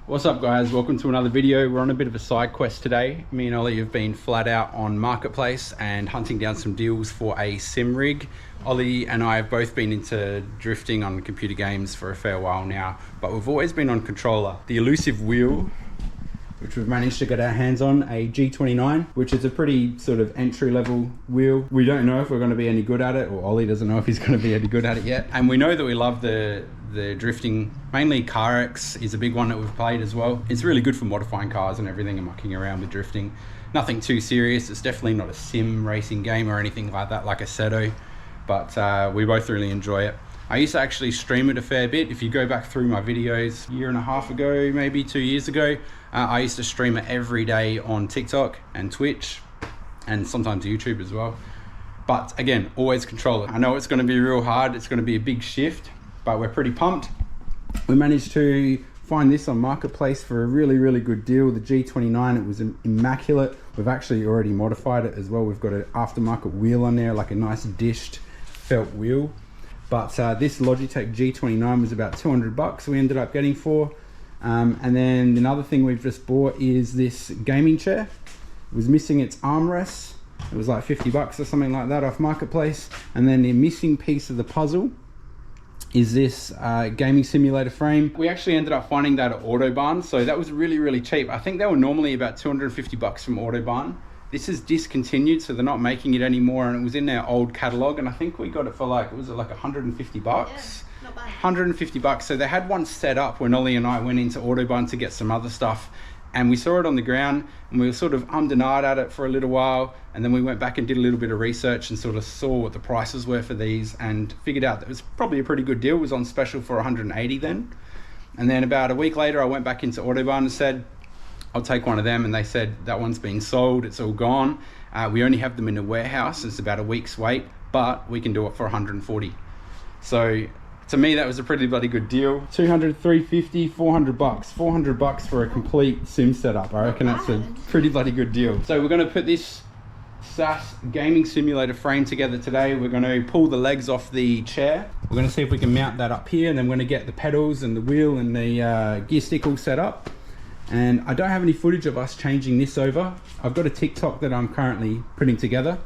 What's up guys, welcome to another video. We're on a bit of a side quest today. Me and Ollie have been flat out on Marketplace and hunting down some deals for a sim rig. Ollie and I have both been into drifting on computer games for a fair while now, but we've always been on controller. The elusive wheel, which we've managed to get our hands on, a G29, which is a pretty sort of entry-level wheel. We don't know if we're going to be any good at it, or Ollie doesn't know if he's going to be any good at it yet. And we know that we love the drifting. Mainly CarX is a big one that we've played as well. It's really good for modifying cars and everything and mucking around with drifting. Nothing too serious. It's definitely not a sim racing game or anything like that, like a Seto, but we both really enjoy it. I used to actually stream it a fair bit. If you go back through my videos a year and a half ago, maybe 2 years ago, I used to stream it every day on TikTok and Twitch and sometimes YouTube as well. But again, always controller. I know it's going to be real hard. It's going to be a big shift, but we're pretty pumped. We managed to find this on Marketplace for a really good deal. The G29, it was immaculate. We've actually already modified it as well. We've got an aftermarket wheel on there, like a nice dished felt wheel. But this Logitech G29 was about 200 bucks we ended up getting for. And then another thing we've just bought is this gaming chair. It was missing its armrests. It was like 50 bucks or something like that off Marketplace. And then the missing piece of the puzzle is this gaming simulator frame. We actually ended up finding that at Autobarn, so that was really cheap. I think they were normally about 250 bucks from Autobarn. This is discontinued, so they're not making it anymore, and it was in their old catalog, and I think we got it for like, was it like 150 bucks? Yeah, not bad. 150 bucks. So they had one set up when Ollie and I went into Autobarn to get some other stuff, and we saw it on the ground, and we were sort of undenied at it for a little while, and then we went back and did a little bit of research and sort of saw what the prices were for these and figured out that it was probably a pretty good deal. It was on special for 180 then. And then about a week later, I went back into Autobarn and said, I'll take one of them, and they said that one's been sold, it's all gone. We only have them in a warehouse, it's about a week's wait, but we can do it for 140. So to me, that was a pretty bloody good deal. 200, 350, 400 bucks. 400 bucks for a complete sim setup. I reckon that's a pretty bloody good deal. So we're gonna put this SAS gaming simulator frame together today. We're gonna pull the legs off the chair. We're gonna see if we can mount that up here, and then we're gonna get the pedals and the wheel and the gear stick all set up. And I don't have any footage of us changing this over. I've got a TikTok that I'm currently putting together,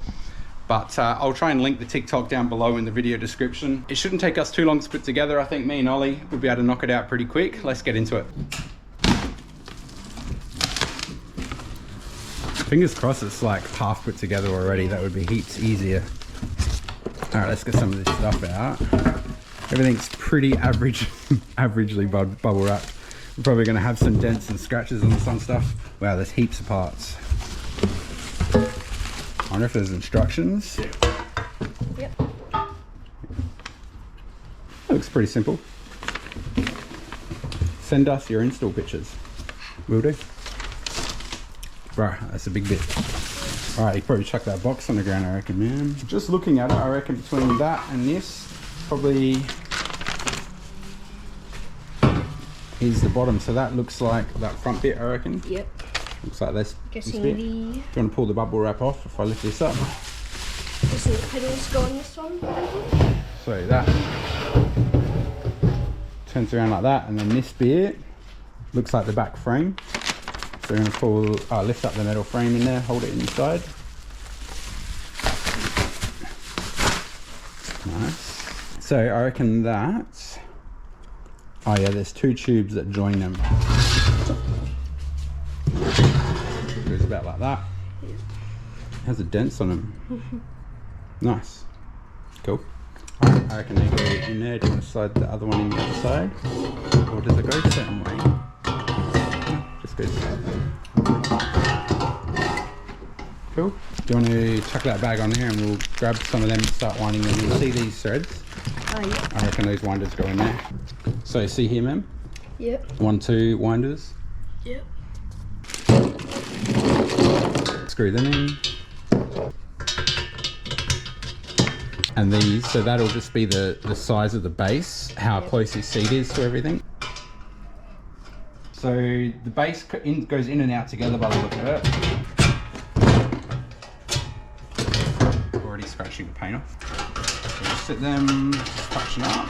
but I'll try and link the TikTok down below in the video description. It shouldn't take us too long to put together. I think me and Ollie will be able to knock it out pretty quick. Let's get into it. Fingers crossed it's like half put together already. That would be heaps easier. All right, let's get some of this stuff out. Everything's pretty averagely bubble wrapped. We're probably going to have some dents and scratches on some stuff. Wow, there's heaps of parts. I wonder if there's instructions. Yep. Looks pretty simple. Send us your install pictures. Will do. Bro, that's a big bit. All right, you probably chuck that box on the ground, I reckon, man. Just looking at it, I reckon between that and this, probably is the bottom. So that looks like that front bit, I reckon. Yep. Looks like this bit. Do you want to pull the bubble wrap off if I lift this up? So the pedals go on this one? So that turns around like that, and then this bit looks like the back frame. So we're going to pull, lift up the metal frame in there, hold it inside. Nice. So I reckon that, oh yeah, there's two tubes that join them. Goes about like that. Has a dents on them. Nice. Cool. I reckon they go in there. Do you want to slide the other one in the other side? Or does it go a certain way? Just goes that way. Cool. Do you want to chuck that bag on here and we'll grab some of them and start winding them? You'll see these threads? Oh yeah. I reckon those winders go in there. So see here, ma'am? Yep. 1, 2 winders. Yep. Screw them in. And these, so that'll just be the size of the base, how close this seat is to everything. So the base goes in and out together by the look of it. Already scratching the paint off. So just sit them, touching up.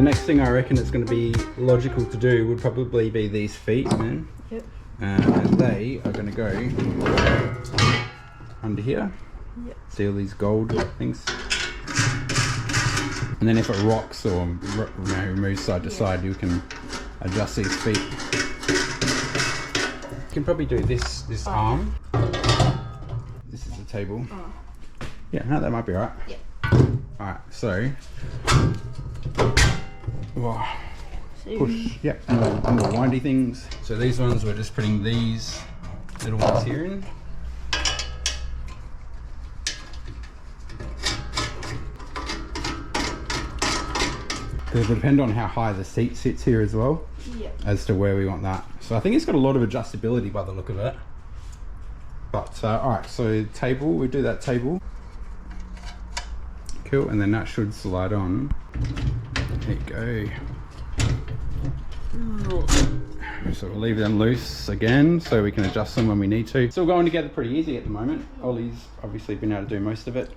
next thing I reckon it's going to be logical to do would probably be these feet, man. Yep. And they are going to go under here. Yep. See all these gold things? And then if it rocks or moves side to side, you can adjust these feet. You can probably do this arm. This is the table. Oh. Yeah, no, that might be alright. Yep. Alright, so whoa, So push, yep, more windy things. So these ones, we're just putting these little ones here in. Because it'll depend on how high the seat sits here as well, as to where we want that. So I think it's got a lot of adjustability by the look of it. But alright, so table, we do that table. Cool, and then that should slide on. There you go. So we'll leave them loose again so we can adjust them when we need to. Still going together pretty easy at the moment. Ollie's obviously been able to do most of it.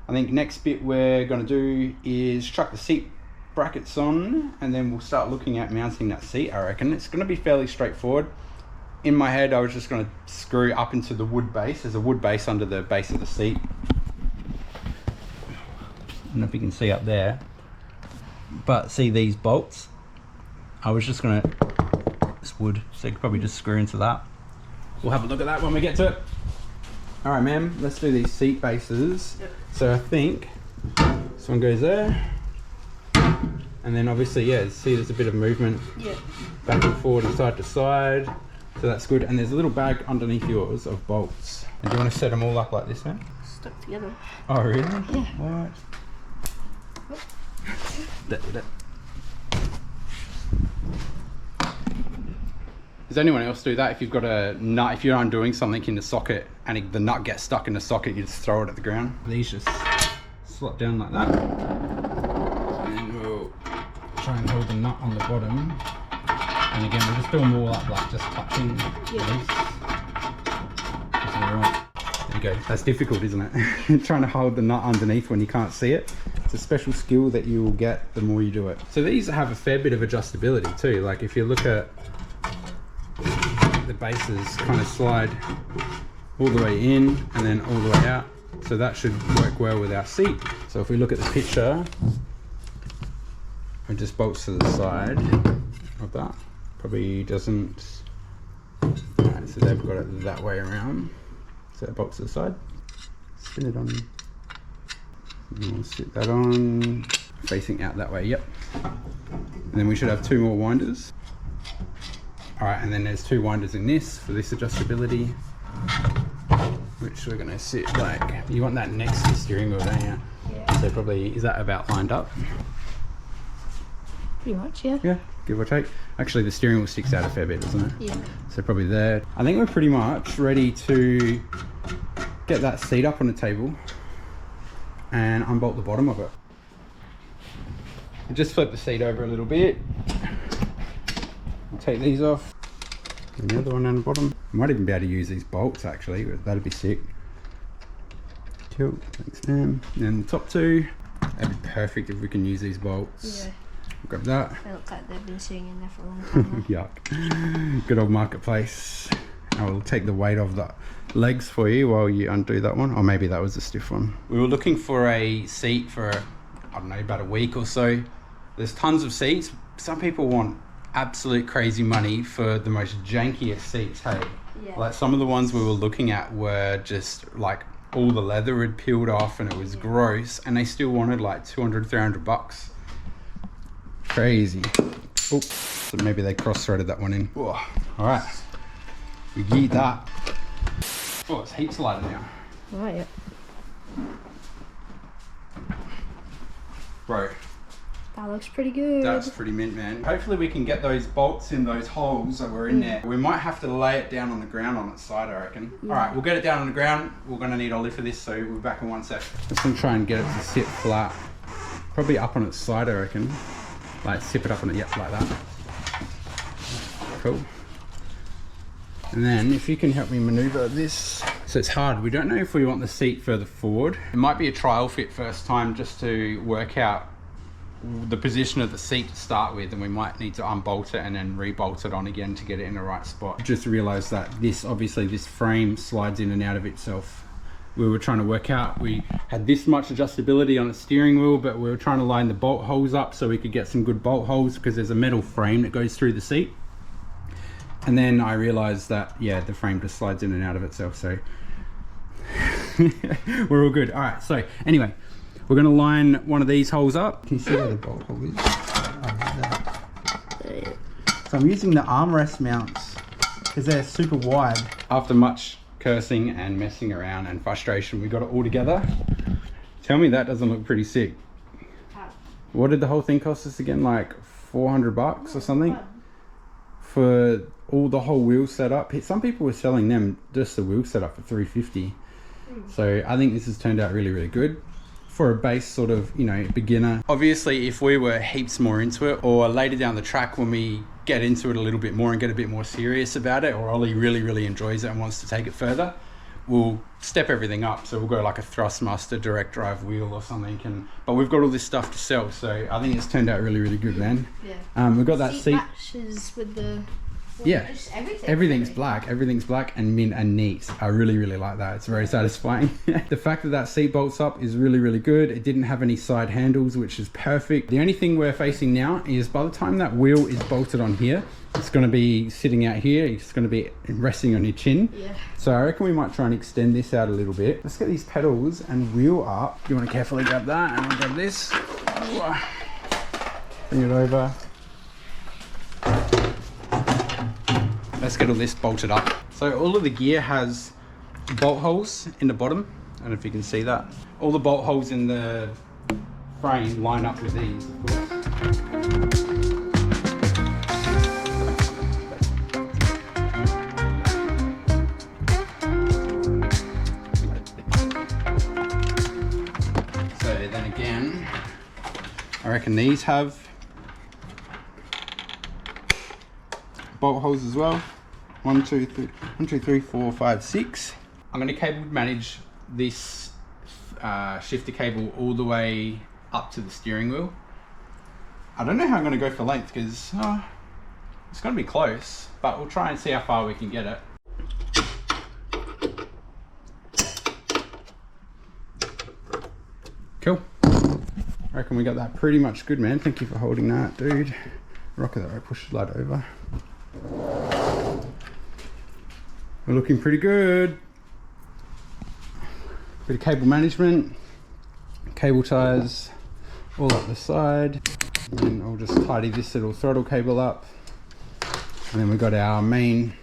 I think next bit we're going to do is chuck the seat brackets on, and then we'll start looking at mounting that seat. I reckon it's going to be fairly straightforward. In my head I was just going to screw up into the wood base. There's a wood base under the base of the seat. I don't know if you can see up there, but see these bolts? I was just going to, it's wood, so you could probably just screw into that. We'll have a look at that when we get to it. All right, ma'am, let's do these seat bases. Yep. So I think this one goes there. And then obviously, yeah, see there's a bit of movement back and forward and side to side. So that's good. And there's a little bag underneath yours of bolts. And do you want to set them all up like this, man? Stuck together. Oh, really? Yeah. What? Does anyone else do that? If you've got a nut, if you're undoing something in the socket and the nut gets stuck in the socket, you just throw it at the ground. These just slot down like that. And we'll try and hold the nut on the bottom. And again, we'll just do them all up, like just touching loose. There you go. That's difficult, isn't it? Trying to hold the nut underneath when you can't see it. It's a special skill that you will get the more you do it. So these have a fair bit of adjustability too. Like if you look at the bases, kind of slide all the way in and then all the way out. So that should work well with our seat. So if we look at the picture, it just bolts to the side of that. Probably doesn't. Alright, so they've got it that way around. So it bolts to the side. Spin it on. And we'll sit that on, facing out that way, yep. And then we should have two more winders. All right, and then there's two winders in this for this adjustability, which we're gonna sit like, you want that next to the steering wheel, don't you? Yeah. So probably, is that about lined up? Pretty much, yeah. Yeah, give or take. Actually, the steering wheel sticks out a fair bit, doesn't it? Yeah. So probably there. I think we're pretty much ready to get that seat up on the table and unbolt the bottom of it. And just flip the seat over a little bit. I'll take these off. And the other one on the bottom. I might even be able to use these bolts actually, that'd be sick. Cool, thanks man. And the top two, that'd be perfect if we can use these bolts. Yeah. Grab that. They look like they've been sitting in there for a long time. Yuck. Good old marketplace. I will take the weight of the legs for you while you undo that one. Or maybe that was a stiff one. We were looking for a seat for, I don't know, about a week or so. There's tons of seats. Some people want absolute crazy money for the most jankiest seats, hey? Yeah. Like some of the ones we were looking at were just like all the leather had peeled off and it was gross, and they still wanted like 200, 300 bucks. Crazy. Oops. So maybe they cross-threaded that one in. Whoa. All right. We yeet that. Oh, it's heaps lighter now. Right, yeah. Bro. That looks pretty good. That's pretty mint, man. Hopefully we can get those bolts in those holes that were in there. We might have to lay it down on the ground on its side, I reckon. Yeah. All right, we'll get it down on the ground. We're gonna need Ollie for this, so we'll be back in 1 sec. Just gonna try and get it to sit flat. Probably up on its side, I reckon. Like tip it up on it, yep, like that. Cool. And then if you can help me maneuver this. So it's hard, we don't know if we want the seat further forward. It might be a trial fit first time just to work out the position of the seat to start with, and we might need to unbolt it and then rebolt it on again to get it in the right spot. Just realized that this frame slides in and out of itself. We were trying to work out, we had this much adjustability on the steering wheel, but we were trying to line the bolt holes up so we could get some good bolt holes, because there's a metal frame that goes through the seat. And then I realized that, yeah, the frame just slides in and out of itself, so we're all good. All right, so anyway, we're gonna line one of these holes up. Can you see where the bolt hole is? So I'm using the armrest mounts because they're super wide. After much cursing and messing around and frustration, we got it all together. Tell me that doesn't look pretty sick. What did the whole thing cost us again? Like 400 bucks or something? For all the whole wheel setup. Some people were selling them just the wheel setup for 350. So I think this has turned out really, really good for a base sort of, you know, beginner. Obviously, if we were heaps more into it, or later down the track when we get into it a little bit more and get a bit more serious about it, or Ollie really enjoys it and wants to take it further, we'll step everything up. So we'll go like a Thrustmaster direct drive wheel or something. But we've got all this stuff to sell, so I think it's turned out really good, man. Yeah. We've got that seat matches with the... Yeah, just everything. Everything's black and mint and neat. I really like that. It's very satisfying. The fact that that seat bolts up is really good. It didn't have any side handles, which is perfect. The only thing we're facing now is by the time that wheel is bolted on here, it's going to be sitting out here. It's going to be resting on your chin. Yeah. So I reckon we might try and extend this out a little bit. Let's get these pedals and wheel up. You want to carefully grab that, and I'll grab this. Bring it over. Let's get all this bolted up. So all of the gear has bolt holes in the bottom. I don't know if you can see that. All the bolt holes in the frame line up with these, of course. So then again, I reckon these have bolt holes as well. 1, 2, 3, 4, 5, 6. I'm going to cable manage this shifter cable all the way up to the steering wheel. I don't know how I'm going to go for length because it's going to be close, but we'll try and see how far we can get it. Cool. I reckon we got that pretty much good, man. Thank you for holding that, dude. Rocker that, right, push the light over. We're looking pretty good. Bit of cable management, cable ties all up the side, and I'll just tidy this little throttle cable up, and then we've got our main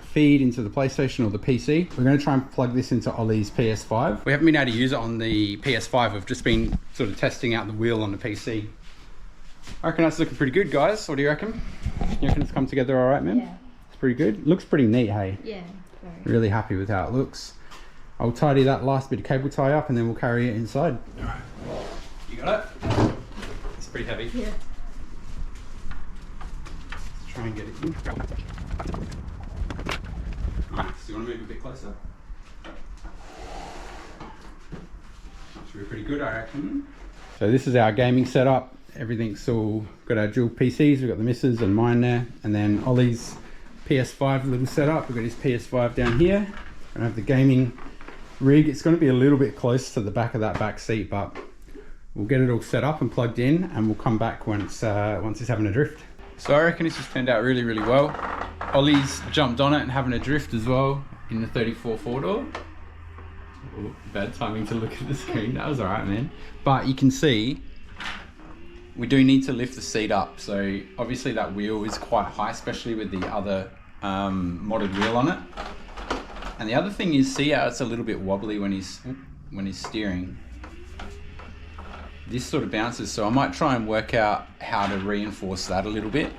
feed into the PlayStation or the PC. We're going to try and plug this into Ollie's PS5. We haven't been able to use it on the PS5. We've just been sort of testing out the wheel on the PC. I reckon that's looking pretty good, guys. What do you reckon? You reckon it's come together all right, man? Yeah. It's pretty good. Looks pretty neat, hey? Yeah, very. Really happy with how it looks. I'll tidy that last bit of cable tie up and then we'll carry it inside. All right. You got it? It's pretty heavy. Yeah. Let's try and get it in. Alright, so you want to move a bit closer? Should be pretty good, I reckon. So this is our gaming setup. Everything's all got our dual PCs. We've got the missus and mine there, and then Ollie's PS5 little setup. We've got his PS5 down here. I have the gaming rig. It's going to be a little bit close to the back of that back seat, but we'll get it all set up and plugged in, and we'll come back once it's having a drift. So I reckon this has turned out really well. Ollie's jumped on it and having a drift as well in the 34 4-door. Oh, bad timing to look at the screen. That was all right, man. But you can see we do need to lift the seat up. So obviously that wheel is quite high, especially with the other modded wheel on it. And the other thing is, see how it's a little bit wobbly when he's steering. This sort of bounces, so I might try and work out how to reinforce that a little bit.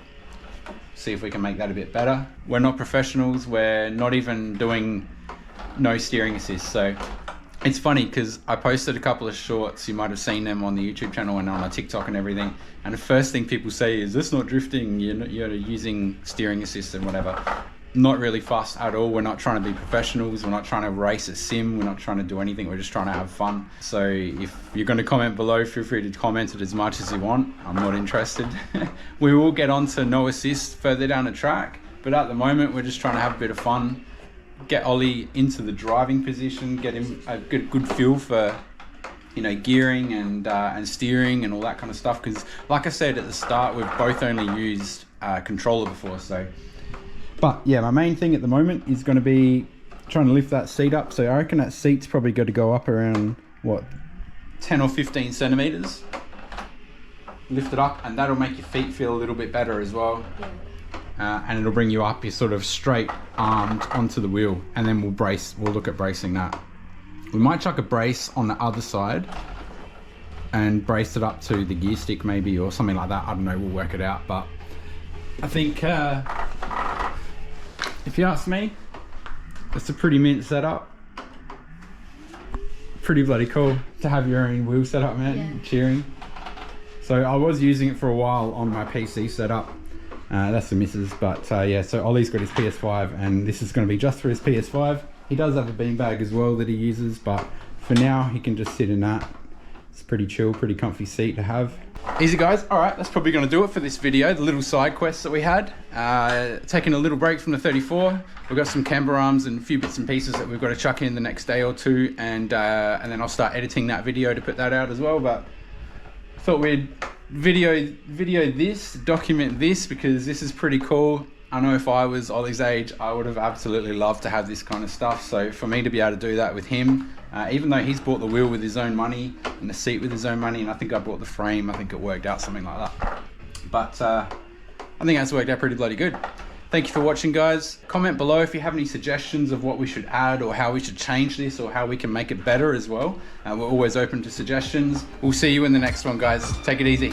See if we can make that a bit better. We're not professionals, we're not even doing no steering assist. So it's funny because I posted a couple of shorts, you might have seen them on the YouTube channel and on my TikTok and everything. And the first thing people say is, "This not drifting, you're using steering assist and whatever." not really fussed at all. We're not trying to be professionals. We're not trying to race a sim. We're not trying to do anything. We're just trying to have fun. So if you're going to comment below, feel free to comment it as much as you want. I'm not interested. We will get on to no assist further down the track, but at the moment we're just trying to have a bit of fun, get Ollie into the driving position, get him a good feel for, you know, gearing and steering and all that kind of stuff. Because like I said at the start, we've both only used controller before. So, but yeah, my main thing at the moment is going to be trying to lift that seat up. So I reckon that seat's probably got to go up around what, 10 or 15 centimeters. Lift it up, and that'll make your feet feel a little bit better as well. And it'll bring you up, you're sort of straight armed onto the wheel, and then we'll look at bracing that. We might chuck a brace on the other side and brace it up to the gear stick maybe, or something like that. I don't know, we'll work it out. But I think if you ask me, it's a pretty mint setup. Pretty bloody cool to have your own wheel setup, man. Yeah. Cheering. So I was using it for a while on my PC setup. That's the missus, but yeah, so Ollie's got his PS5, and this is going to be just for his PS5. He does have a beanbag as well that he uses, but for now he can just sit in that. It's pretty chill, pretty comfy seat to have. Easy guys. All right, that's probably going to do it for this video, the little side quest that we had. Taking a little break from the 34. We've got some camber arms and a few bits and pieces that we've got to chuck in the next day or two, and then I'll start editing that video to put that out as well. But I thought we'd video this, document this, because this is pretty cool. I know if I was Ollie's age, I would have absolutely loved to have this kind of stuff. So for me to be able to do that with him, even though he's bought the wheel with his own money and the seat with his own money, and I think I bought the frame, I think it worked out something like that. But I think that's worked out pretty bloody good. Thank you for watching, guys. Comment below if you have any suggestions of what we should add, or how we should change this, or how we can make it better as well. We're always open to suggestions. We'll see you in the next one, guys. Take it easy.